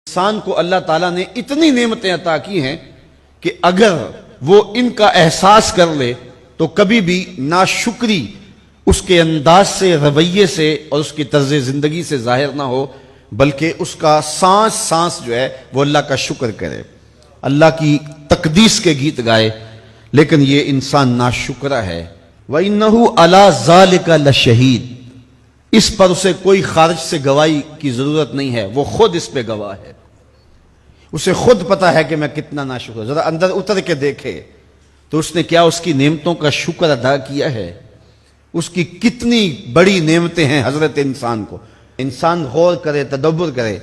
انسان کو اللہ تعالیٰ نے اتنی نعمتیں عطا کی ہیں کہ اگر وہ ان کا احساس کر لے تو کبھی بھی ناشکری اس کے انداز سے، رویے سے اور اس کی طرز زندگی سے ظاہر نہ ہو، بلکہ اس کا سانس سانس جو ہے وہ اللہ کا شکر کرے، اللہ کی تقدیس کے گیت گائے. لیکن یہ انسان ناشکرہ ہے. وَإِنَّهُ عَلَى ذَلِكَ لَشَهِيدٌ، اس پر اسے کوئی خارج سے گواہی کی ضرورت نہیں ہے، وہ خود اس پہ گواہ ہے. اسے خود پتا ہے کہ میں کتنا ناشکر ہوں. ذرا اندر اتر کے دیکھے تو اس نے کیا اس کی نعمتوں کا شکر ادا کیا ہے؟ اس کی کتنی بڑی نعمتیں ہیں حضرت انسان کو. انسان غور کرے، تدبر کرے.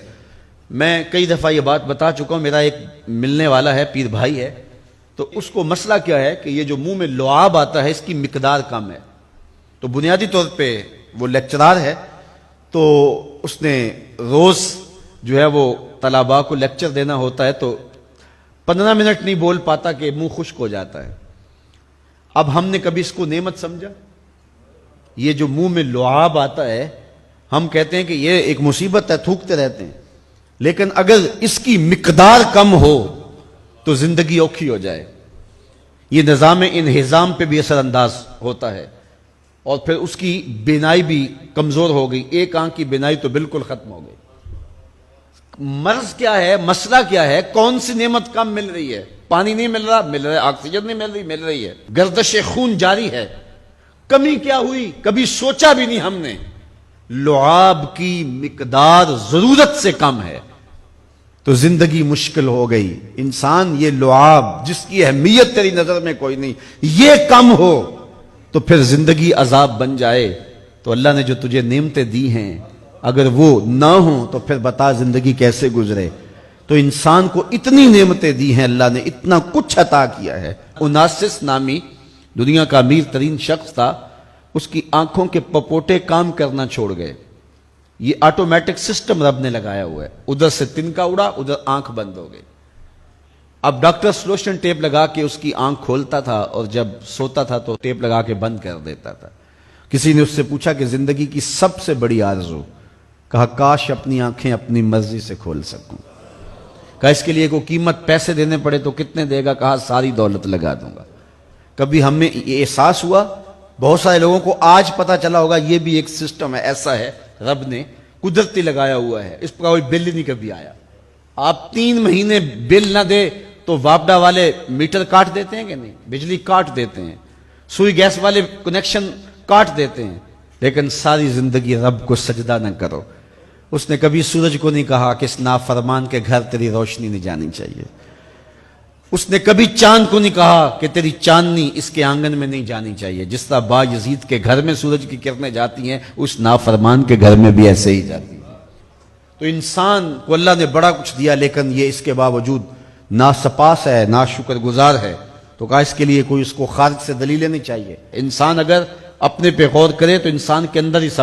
میں کئی دفعہ یہ بات بتا چکا ہوں. میرا ایک ملنے والا ہے، پیر بھائی ہے، تو اس کو مسئلہ کیا ہے کہ یہ جو منہ میں لعاب آتا ہے اس کی مقدار کم ہے. تو بنیادی طور پہ وہ لیکچرار ہے، تو اس نے روز جو ہے وہ طلباء کو لیکچر دینا ہوتا ہے، تو 15 منٹ نہیں بول پاتا کہ منہ خشک ہو جاتا ہے. اب ہم نے کبھی اس کو نعمت سمجھا؟ یہ جو منہ میں لعاب آتا ہے، ہم کہتے ہیں کہ یہ ایک مصیبت ہے، تھوکتے رہتے ہیں. لیکن اگر اس کی مقدار کم ہو تو زندگی اوکھی ہو جائے. یہ نظام انہضام پہ بھی اثر انداز ہوتا ہے، اور پھر اس کی بینائی بھی کمزور ہو گئی. ایک آنکھ کی بینائی تو بالکل ختم ہو گئی. مرض کیا ہے؟ مسئلہ کیا ہے؟ کون سی نعمت کم مل رہی ہے؟ پانی نہیں مل رہا، مل رہا ہے. آکسیجن نہیں مل رہی ہے. گردش خون جاری ہے. کمی کیا ہوئی؟ کبھی سوچا بھی نہیں ہم نے. لعاب کی مقدار ضرورت سے کم ہے تو زندگی مشکل ہو گئی. انسان یہ لعاب جس کی اہمیت تیری نظر میں کوئی نہیں، یہ کم ہو تو پھر زندگی عذاب بن جائے. تو اللہ نے جو تجھے نعمتیں دی ہیں اگر وہ نہ ہوں تو پھر بتا زندگی کیسے گزرے. تو انسان کو اتنی نعمتیں دی ہیں اللہ نے، اتنا کچھ عطا کیا ہے. اوناسس نامی دنیا کا امیر ترین شخص تھا، اس کی آنکھوں کے پپوٹے کام کرنا چھوڑ گئے. یہ آٹومیٹک سسٹم رب نے لگایا ہوا ہے. ادھر سے تنکا اڑا، ادھر آنکھ بند ہو گئی. اب ڈاکٹر سلوشن ٹیپ لگا کے اس کی آنکھ کھولتا تھا، اور جب سوتا تھا تو ٹیپ لگا کے بند کر دیتا تھا. کسی نے اس سے پوچھا کہ زندگی کی سب سے بڑی آرزو؟ کہا کاش اپنی آنکھیں اپنی مرضی سے کھول سکوں. کہا اس کے لیے کوئی قیمت پیسے دینے پڑے تو کتنے دے گا؟ کہا ساری دولت لگا دوں گا. کبھی ہمیں یہ احساس ہوا؟ بہت سارے لوگوں کو آج پتا چلا ہوگا یہ بھی ایک سسٹم ہے، ایسا ہے، رب نے قدرتی لگایا ہوا ہے. اس پر کوئی بل نہیں کبھی آیا. آپ 3 مہینے بل نہ دے تو واپڈا والے میٹر کاٹ دیتے ہیں کہ نہیں؟ بجلی کاٹ دیتے ہیں. سوئی گیس والے کنیکشن کاٹ دیتے ہیں. لیکن ساری زندگی رب کو سجدہ نہ کرو. اس نے کبھی سورج کو نہیں کہا کہ اس نافرمان کے گھر تیری روشنی نہیں جانی چاہیے. اس نے کبھی چاند کو نہیں کہا کہ تیری چاندنی اس کے آنگن میں نہیں جانی چاہیے. جس طرح با یزید کے گھر میں سورج کی کرنیں جاتی ہیں، اس نافرمان کے گھر میں بھی ایسے ہی جاتی ہیں. تو انسان کو اللہ نے بڑا کچھ دیا، لیکن یہ اس کے باوجود ناسپاس ہے، ناشکر گزار ہے. تو کہا اس کے لیے کوئی اس کو خارج سے دلیلیں نہیں چاہیے. انسان اگر اپنے پہ غور کرے تو انسان کے اندر ہی سب